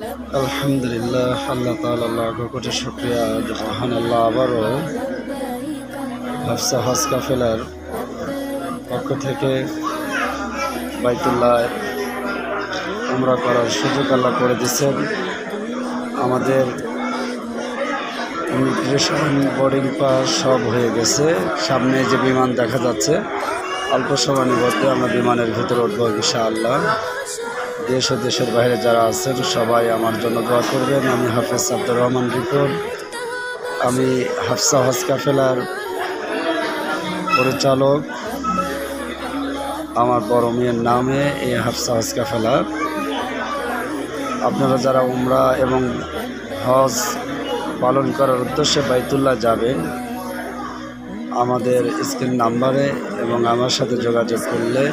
আলহামদুলিল্লাহ, আল্লাহ তাআলা লাখ কোটি শুকরিয়া। মহান আল্লাহ আবারও হাফসা হজ কাফেলার পক্ষ থেকে বাইতুল্লাহ উমরা করার সুযোগ আল্লাহ করে দিচ্ছেন। আমাদের ইমিগ্রেশন বোর্ডিং পাস সব হয়ে গেছে। সামনে যে বিমান দেখা যাচ্ছে, অল্প সময়ের মধ্যে আমরা বিমানের ভিতরে উঠবো ইনশাআল্লাহ। দেশ ও দেশের বাইরে যারা আছেন সবাই আমার জন্য দোয়া করবেন। আমি হাফেজ আব্দুর রহমান রিপন। আমি হাফসা হজ কাফেলার পরিচালক। আমার বড় মেয়ের নামে এই হাফসা হজ কাফেলা। আপনারা যারা উমরা এবং হজ পালন করার উদ্দেশ্যে বাইতুল্লাহ যাবেন, আমাদের স্ক্রিন নাম্বারে এবং আমার সাথে যোগাযোগ করলে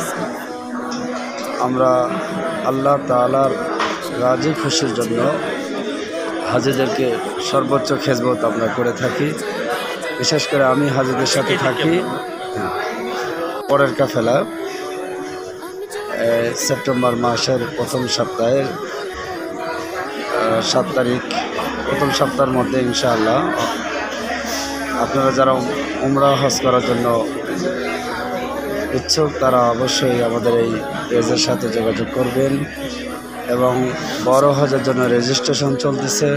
আমরা আল্লাহ তাআলার রাজি খুশির জন্য হাজিদেরকে সর্বোচ্চ খেজমত আমরা করে থাকি। বিশেষ করে আমি হাজিদের সাথে থাকি। পরের কাফেলা সেপ্টেম্বর মাসের প্রথম সপ্তাহের 7 তারিখ, প্রথম সপ্তাহের মধ্যে ইনশাআল্লাহ। আপনারা যারা উমরা হজ করার জন্য ইচ্ছুক তারা অবশ্যই আমাদের এই পেজের সাথে যোগাযোগ করবেন। এবং বড় হজের জন্য রেজিস্ট্রেশন চলতেছে।